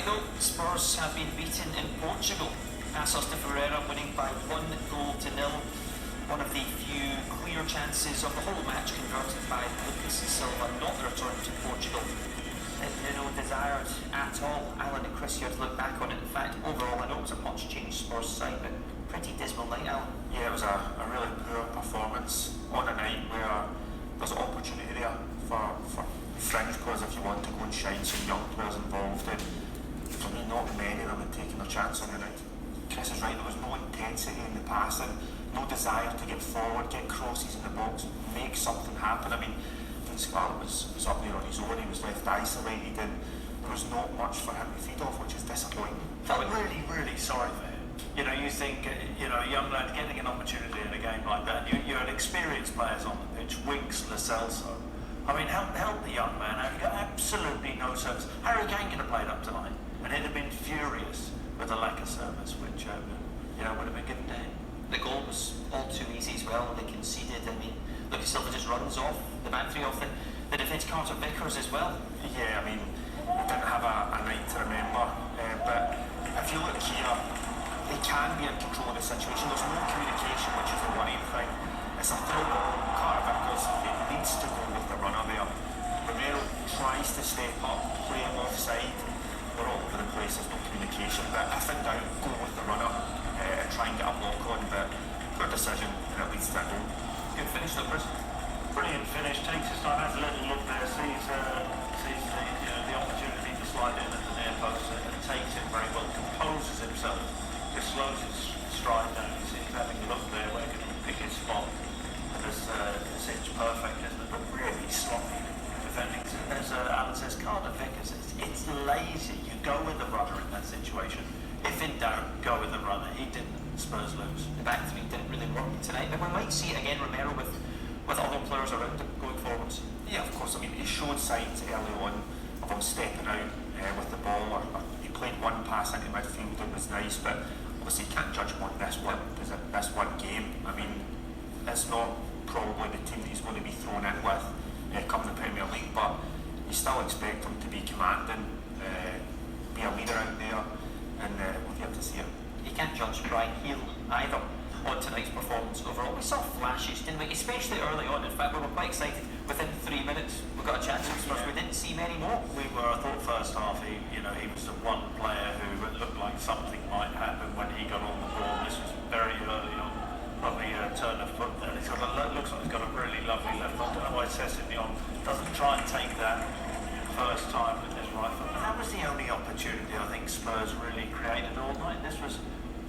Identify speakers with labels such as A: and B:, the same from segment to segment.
A: go. Spurs have been beaten in Portugal. Paços de Ferreira winning by 1-0. One of the few clear chances of the whole match converted by Lucas Silva, not the return to Portugal. No desired at all. Alan and Chris here to look back on it. In fact, overall, I know it was a much changed Spurs side, but pretty dismal night, Alan.
B: Yeah, it was a really poor performance on a night where there's an opportunity there for fringe players if you want to go and shine, some young players involved, and for me, not many of them had taken a chance on the night. Chris is right, there was no intensity in the passing, no desire to get forward, get crosses in the box, make something happen. I mean, Scarlett was up there on his own, he was left isolated, and there was not much for him to feed off, which is disappointing.
C: Felt really, really sorry for him. You know, you think, a young lad getting an opportunity in a game like that, you had experienced players on the pitch, Winks, Lo Celso. I mean, help the young man out. He got absolutely no service. Harry Kane could have played up tonight, and he'd have been furious with the lack of service, which, would have been given to him.
A: The goal was all too easy as well, they conceded. I mean, Lucas Silva just runs off the back three off the defence. Carter Vickers as well.
B: Yeah, I mean, we didn't have a night to remember, but if you look here, they can be in control of the situation. There's no communication, which is the worrying thing. It's a throw ball. Carter Vickers, it needs to go with the runner there. Romero tries to step up, play it offside. We're all over the place, there's no communication. But if in doubt, go with the runner and try and get a block on. But good decision, and it leads to a goal.
A: Good finish though, Chris.
C: Brilliant finish, takes his time, has a little look there, sees the opportunity to slide in at the near post and takes it very well, composes himself, just slows his stride down, he seems having a look there, where can he pick his spot, and it's inch perfect, isn't it, but really sloppy defending. As Alan says, Carter Vickers, it's lazy, you go with the runner in that situation. If in doubt, go with the runner. He didn't. Spurs lose.
A: The back three didn't really work tonight, but we might see it again, Romero, with other players around him going forwards.
B: Yeah, of course. I mean, he showed signs early on of him stepping out with the ball, or he played one pass into midfield, it was nice, but obviously you can't judge him on this one game. I mean, it's not probably the team that he's going to be thrown in with come the Premier League, but you still expect him to be commanding, be a leader out there, and we'll be able to see it.
A: You can't judge Brian Hill either on tonight's performance overall. We saw flashes, didn't we? Especially early on. In fact, we were quite excited. Within 3 minutes, we got a chance to Spurs. We didn't see many more.
C: I thought first half, he was the one player who looked like something might happen when he got on the ball. This was very early on. Lovely turn of foot there. Looks like he's got a really lovely left foot. I don't know why Sessegnon doesn't try and take that first time with his right foot. But that was the only opportunity I think Spurs really created all night. This was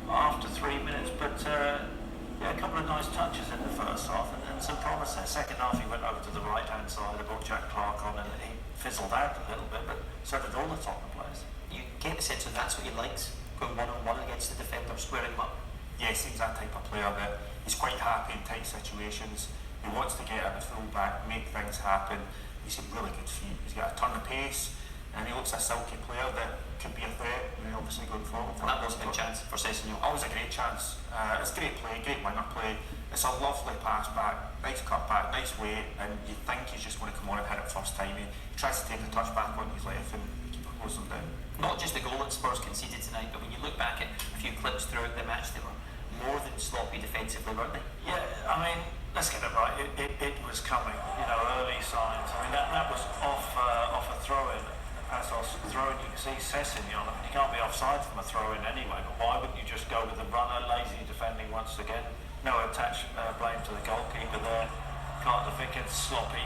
C: after 3 minutes, but a couple of nice touches in the first half and some promise there. Second half he went over to the right hand side, brought Jack Clark on, and he fizzled out a little bit, but so did all the Tottenham players.
A: You get the sense that that's what he likes, going one-on-one against the defender, squaring him up.
B: Yes, he's that type of player that he's quite happy in tight situations. He wants to get at the full back, make things happen. He's got really good feet, he's got a ton of pace, and he looks a silky player that could be a threat, obviously going forward.
A: And that was a good chance for Sessegnon.
B: Always a great chance. It's great play, great winger play. It's a lovely pass back, nice cut back, nice weight, and you think he's just going to come on and hit it first time. He tries to take a touch back on his left and the keeper closes him down.
A: Not just the goal that Spurs conceded tonight, but when you look back at a few clips throughout the match, they were more than sloppy defensively, weren't they?
C: Yeah, I mean, let's get it right. It was coming, early signs. I mean, that was off a throw-in. Paços throwing, you can see Sessegnon. I mean, you can't be offside from a throw-in anyway, but why wouldn't you just go with the runner? Lazy defending once again. No blame to the goalkeeper there. Carter Vickers, sloppy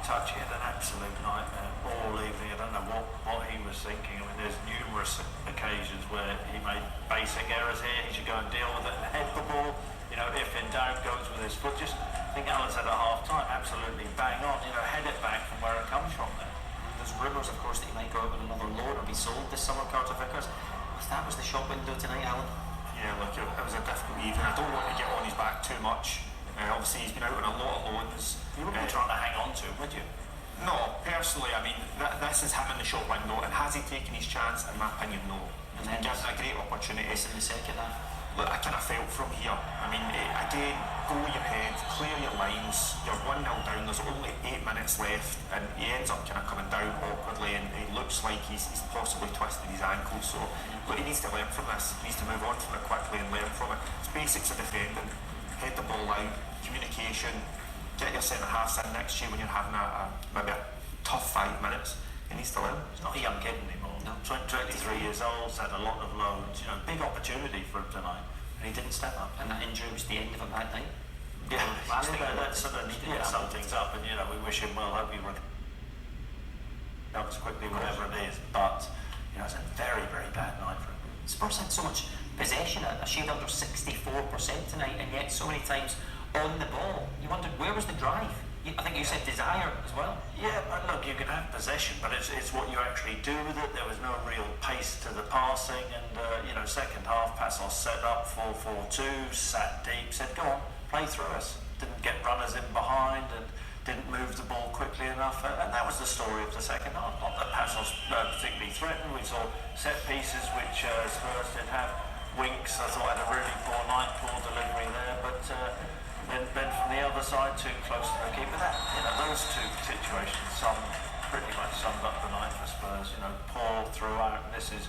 C: touch. He had an absolute nightmare all evening. I don't know what he was thinking. I mean, there's numerous occasions where he made basic errors here. He should go and deal with it and head the ball. If in doubt, goes with his foot. Just, I think Alan said at half-time, absolutely bang on. Head it back from where it comes from there.
A: There's rumours, of course, that he might go out on another loan or be sold this summer, Carter Vickers. That was the shop window tonight, Alan.
B: Yeah, look, it was a difficult evening. I don't want to get on his back too much. Obviously, he's been out on a lot of loans.
C: You wouldn't be trying to hang on to him, would you?
B: No, personally, I mean, this is him in the shop window, and has he taken his chance? In my opinion, no.
A: And then
B: gives a great opportunity.
A: In the second half.
B: look, I kind of felt from here. I mean, again, go with your head, clear your lines. You're 1-0 down. There's only 8 minutes left, and he ends up kind of coming down awkwardly, and he looks like he's possibly twisted his ankle. So, look, he needs to learn from this. He needs to move on from it quickly and learn from it. It's basics of defending. Head the ball out, communication. Get your centre halves in next year when you're having maybe a tough 5 minutes. He needs to learn.
C: He's not a young kid anymore. No. 23 years old, had a lot of loads. You know, big opportunity for him tonight, and he didn't step up.
A: And that injury was the end of him that night.
C: Yeah, that sort of needed to sum things up, and you know, we wish him well. Hope he recovers quickly, whatever it is. But you know, it's a very, very bad night for him.
A: Spurs had so much possession, a shade under 64% tonight, and yet so many times on the ball. You wondered, where was the drive? I think you said desire as well.
C: Yeah, but look, you can have possession, but it's what you actually do with it. There was no real pace to the passing, and you know, second half, Paços set up 4-4-2, sat deep, said, go on, play through us. Didn't get runners in behind, and didn't move the ball quickly enough, and that was the story of the second half. Not that Paços particularly threatened. We saw set pieces which Spurs did have. Winks, I thought, had a really poor night, poor delivery there, but then from the other side, too close to the keeper. That, you know, those two situations pretty much summed up the night for Spurs. You know, poor throughout, and this is,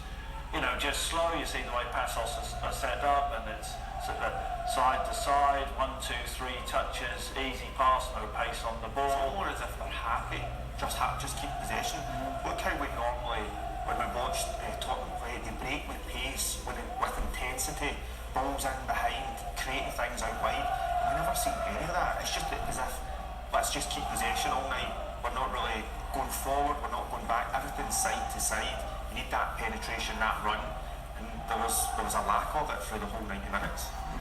C: you know, just slow. You see the way Paços are set up, and it's sort of side to side, 1, 2, 3 touches, easy pass, no pace on the ball.
B: It's more as if they're happy, just keep possession. Look how we normally, when we watch Tottenham play, they break with pace, with intensity, balls in behind, creating things out wide. We've never seen any of that. It's just as if, let's just keep possession all night. We're not really going forward, we're not going back, everything's side to side. You need that penetration, that run, and there was a lack of it through the whole 90 minutes.